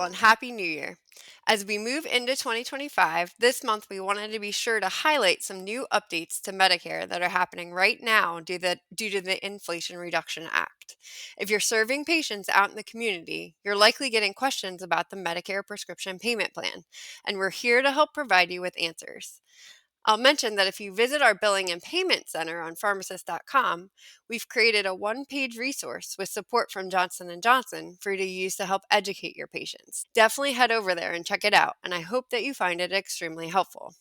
and Happy New Year. As we move into 2025, this month we wanted to be sure to highlight some new updates to Medicare that are happening right now due to the Inflation Reduction Act. If you're serving patients out in the community, you're likely getting questions about the Medicare prescription payment plan, and we're here to help provide you with answers. I'll mention that if you visit our billing and payment center on pharmacist.com, we've created a one-page resource with support from Johnson & Johnson for you to use to help educate your patients. Definitely head over there and check it out, and I hope that you find it extremely helpful.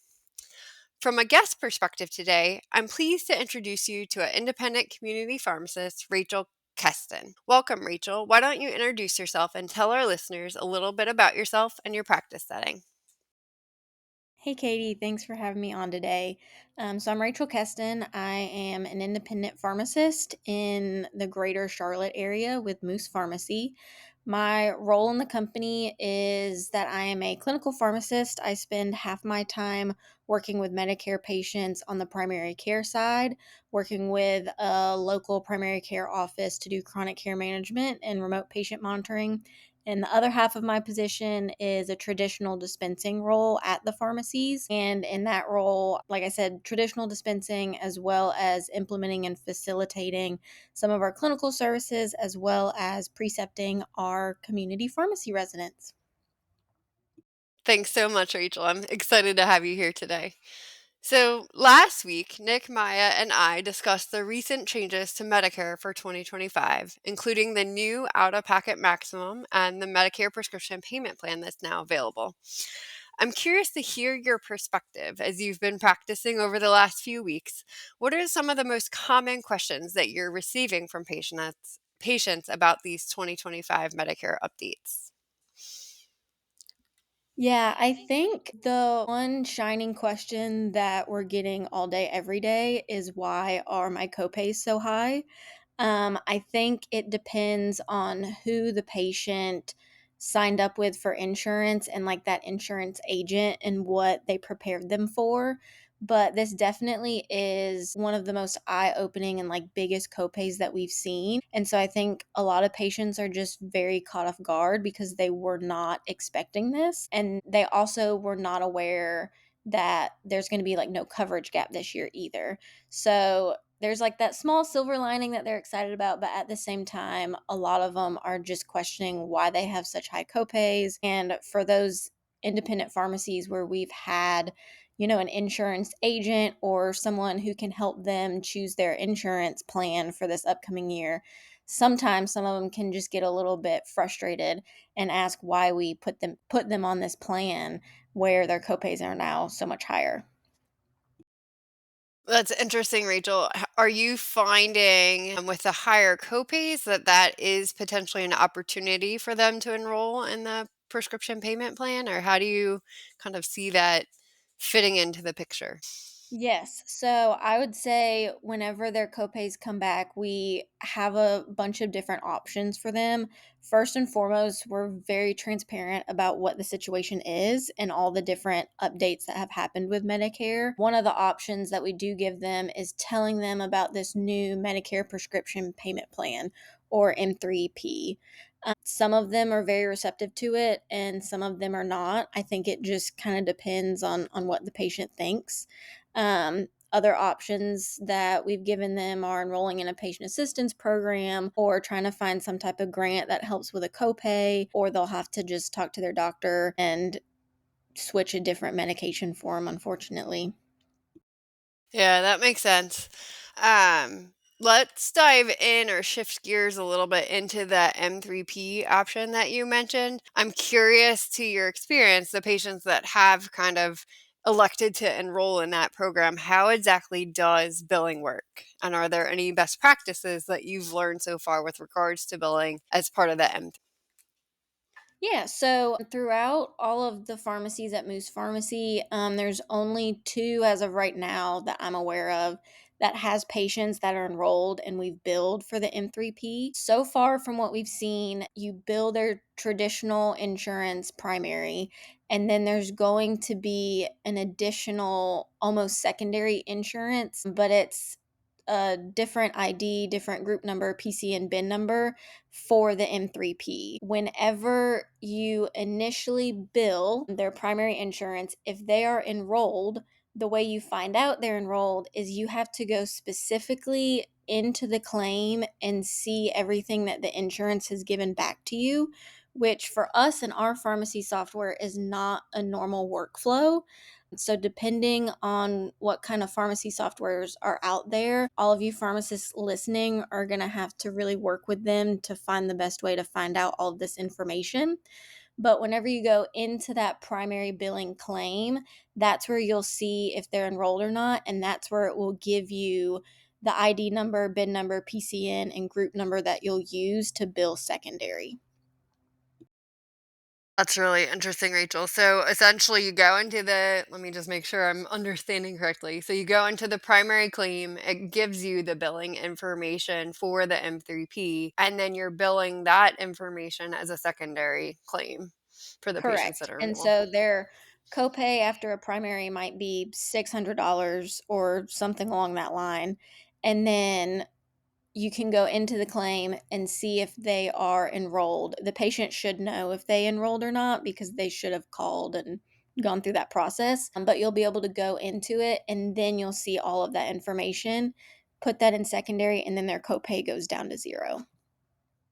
From a guest perspective today, I'm pleased to introduce you to an independent community pharmacist, Rachel Kestin. Welcome, Rachel. Why don't you introduce yourself and tell our listeners a little bit about yourself and your practice setting? Hey Katie, thanks for having me on today. So I'm Rachel Kestin. I am an independent pharmacist in the greater Charlotte area with Moose Pharmacy. My role in the company is that I am a clinical pharmacist. I spend half my time working with Medicare patients on the primary care side, working with a local primary care office to do chronic care management and remote patient monitoring. And the other half of my position is a traditional dispensing role at the pharmacies. And in that role, like I said, traditional dispensing as well as implementing and facilitating some of our clinical services as well as precepting our community pharmacy residents. Thanks so much, Rachel. I'm excited to have you here today. So, last week, Nick, Maya, and I discussed the recent changes to Medicare for 2025, including the new out of pocket maximum and the Medicare prescription payment plan that's now available. I'm curious to hear your perspective as you've been practicing over the last few weeks. What are some of the most common questions that you're receiving from patients about these 2025 Medicare updates? Yeah, I think the one shining question that we're getting all day, every day is why are my copays so high? I think it depends on who the patient signed up with for insurance and like that insurance agent and what they prepared them for. But this definitely is one of the most eye opening and like biggest copays that we've seen. And so I think a lot of patients are just very caught off guard because they were not expecting this. And they also were not aware that there's going to be like no coverage gap this year either. So there's like that small silver lining that they're excited about, but at the same time, a lot of them are just questioning why they have such high copays. And for those independent pharmacies where we've had, an insurance agent or someone who can help them choose their insurance plan for this upcoming year, sometimes some of them can just get a little bit frustrated and ask why we put them on this plan where their copays are now so much higher. That's interesting, Rachel. Are you finding with the higher copays that that is potentially an opportunity for them to enroll in the prescription payment plan, or how do you kind of see that fitting into the picture? Yes. So I would say whenever their copays come back, we have a bunch of different options for them. First and foremost, we're very transparent about what the situation is and all the different updates that have happened with Medicare. One of the options that we do give them is telling them about this new Medicare prescription payment plan or M3P. Some of them are very receptive to it and some of them are not. I think it just kind of depends on what the patient thinks. Other options that we've given them are enrolling in a patient assistance program or trying to find some type of grant that helps with a copay, or they'll have to just talk to their doctor and switch a different medication for them, unfortunately. Yeah, that makes sense. Let's dive in or shift gears a little bit into the M3P option that you mentioned. I'm curious to your experience, the patients that have kind of elected to enroll in that program, how exactly does billing work? And are there any best practices that you've learned so far with regards to billing as part of the M3P? Yeah, so throughout all of the pharmacies at Moose Pharmacy, there's only two as of right now that I'm aware of that has patients that are enrolled and we've billed for the M3P. So far, from what we've seen, you bill their traditional insurance primary, and then there's going to be an additional, almost secondary insurance, but it's a different ID, different group number, PCN bin number for the M3P. Whenever you initially bill their primary insurance, if they are enrolled, the way you find out they're enrolled is you have to go specifically into the claim and see everything that the insurance has given back to you, which for us in our pharmacy software is not a normal workflow. So, depending on what kind of pharmacy softwares are out there, all of you pharmacists listening are going to have to really work with them to find the best way to find out all of this information. But whenever you go into that primary billing claim, that's where you'll see if they're enrolled or not. And that's where it will give you the ID number, bin number, PCN, and group number that you'll use to bill secondary. That's really interesting, Rachel. So essentially, you go into the, let me just make sure I'm understanding correctly. So you go into the primary claim, it gives you the billing information for the M3P, and then you're billing that information as a secondary claim for the patients that Correct. are And enrolled. so their copay after a primary might be $600 or something along that line. And then you can go into the claim and see if they are enrolled. The patient should know if they enrolled or not because they should have called and gone through that process. But you'll be able to go into it and then you'll see all of that information, put that in secondary, and then their copay goes down to zero.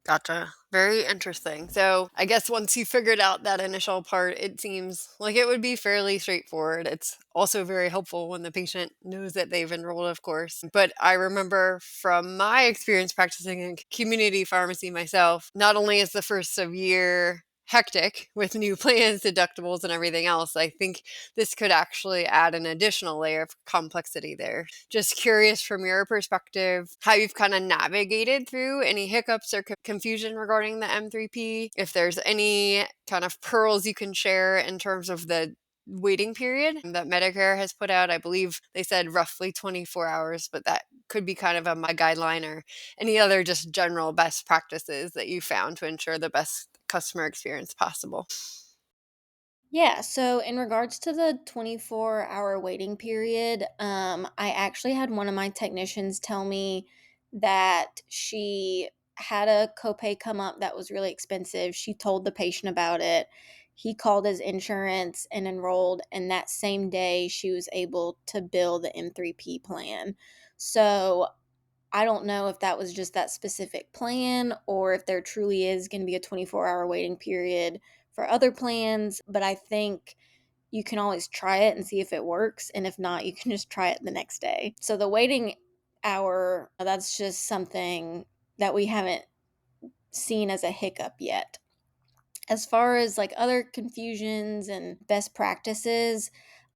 Gotcha. Very interesting. So, I guess once you figured out that initial part, it seems like it would be fairly straightforward. It's also very helpful when the patient knows that they've enrolled, of course. But I remember from my experience practicing in community pharmacy myself, not only is the first of year hectic with new plans, deductibles, and everything else, I think this could actually add an additional layer of complexity there. Just curious from your perspective, how you've kind of navigated through any hiccups or confusion regarding the M3P, if there's any kind of pearls you can share in terms of the waiting period that Medicare has put out. I believe they said roughly 24 hours, but that could be kind of my guideline, or any other just general best practices that you found to ensure the best customer experience possible. Yeah, so in regards to the 24-hour waiting period, I actually had one of my technicians tell me that she had a copay come up that was really expensive. She told the patient about it. He called his insurance and enrolled, and that same day she was able to bill the M3P plan. So I don't know if that was just that specific plan or if there truly is going to be a 24-hour waiting period for other plans, but I think you can always try it and see if it works. And if not, you can just try it the next day. So the waiting hour, that's just something that we haven't seen as a hiccup yet. As far as like other confusions and best practices,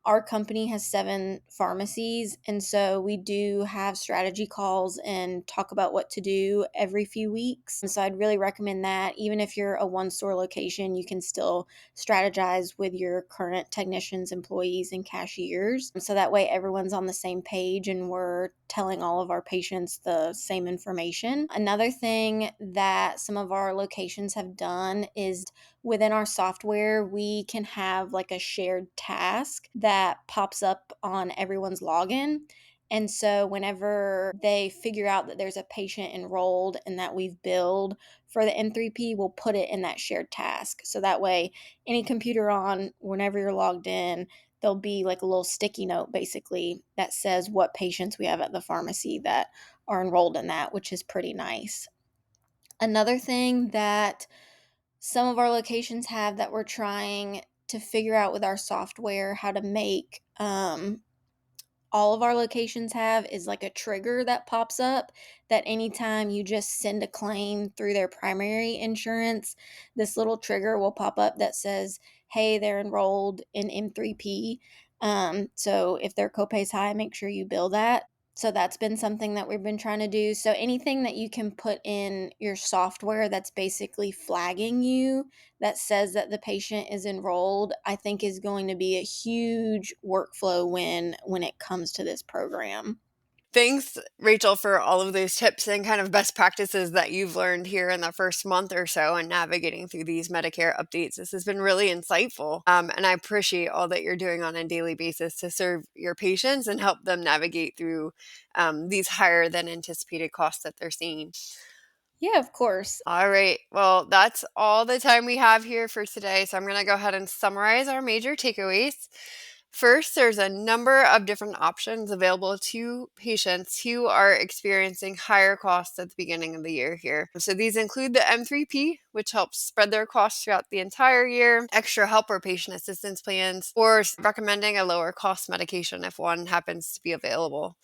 our company has 7 pharmacies, and so we do have strategy calls and talk about what to do every few weeks. And so I'd really recommend that. Even if you're a one store location, you can still strategize with your current technicians, employees, and cashiers. So that way everyone's on the same page and we're telling all of our patients the same information. Another thing that some of our locations have done is within our software, we can have like a shared task that pops up on everyone's login. And so, whenever they figure out that there's a patient enrolled and that we've billed for the M3P, we'll put it in that shared task. So that way, any computer on, whenever you're logged in, there'll be like a little sticky note basically that says what patients we have at the pharmacy that are enrolled in that, which is pretty nice. Another thing that some of our locations have that we're trying to figure out with our software how to make all of our locations have is like a trigger that pops up that anytime you just send a claim through their primary insurance, this little trigger will pop up that says, hey, they're enrolled in M3P. So if their copay is high, make sure you bill that. So that's been something that we've been trying to do. So anything that you can put in your software that's basically flagging you that says that the patient is enrolled, I think is going to be a huge workflow win when it comes to this program. Thanks, Rachel, for all of those tips and kind of best practices that you've learned here in the first month or so and navigating through these Medicare updates. This has been really insightful. And I appreciate all that you're doing on a daily basis to serve your patients and help them navigate through these higher than anticipated costs that they're seeing. Yeah, of course. All right. Well, that's all the time we have here for today. So I'm going to go ahead and summarize our major takeaways. First, there's a number of different options available to patients who are experiencing higher costs at the beginning of the year here. So these include the M3P, which helps spread their costs throughout the entire year, extra help or patient assistance plans, or recommending a lower cost medication if one happens to be available.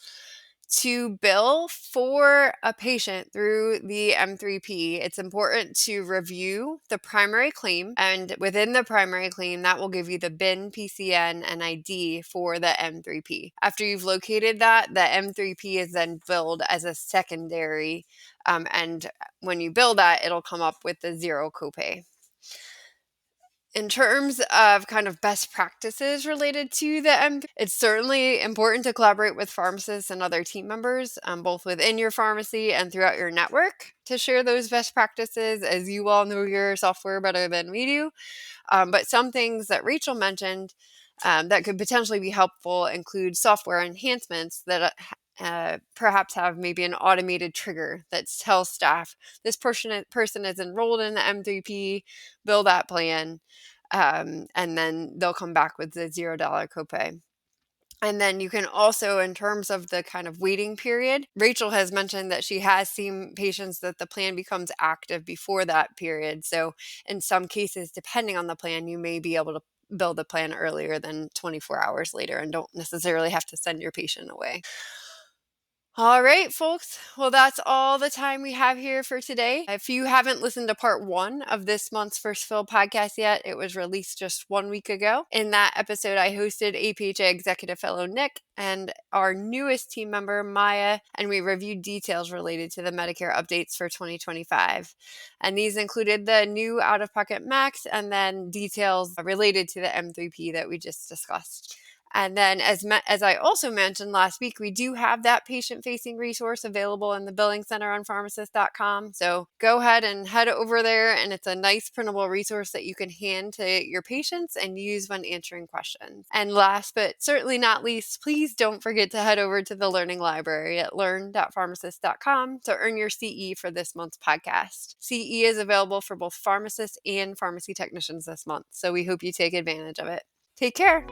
To bill for a patient through the M3P, it's important to review the primary claim. And within the primary claim, that will give you the BIN, PCN, and ID for the M3P. After you've located that, the M3P is then billed as a secondary. And when you bill that, it'll come up with the zero copay. In terms of kind of best practices related to the MP, it's certainly important to collaborate with pharmacists and other team members, both within your pharmacy and throughout your network, to share those best practices, as you all know your software better than we do. But some things that Rachel mentioned that could potentially be helpful include software enhancements that perhaps have maybe an automated trigger that tells staff this person is enrolled in the M3P, bill that plan, and then they'll come back with the $0 copay. And then you can also, in terms of the kind of waiting period, Rachel has mentioned that she has seen patients that the plan becomes active before that period. So in some cases, depending on the plan, you may be able to build the plan earlier than 24 hours later and don't necessarily have to send your patient away. All right, folks. Well, that's all the time we have here for today. If you haven't listened to part one of this month's First Fill podcast yet, it was released just 1 week ago. In that episode, I hosted APHA Executive Fellow Nick and our newest team member, Maya, and we reviewed details related to the Medicare updates for 2025. And these included the new out of pocket max and then details related to the M3P that we just discussed. And then, as I also mentioned last week, we do have that patient-facing resource available in the billing center on pharmacist.com. So go ahead and head over there, and it's a nice printable resource that you can hand to your patients and use when answering questions. And last but certainly not least, please don't forget to head over to the Learning Library at learn.pharmacist.com to earn your CE for this month's podcast. CE is available for both pharmacists and pharmacy technicians this month, so we hope you take advantage of it. Take care.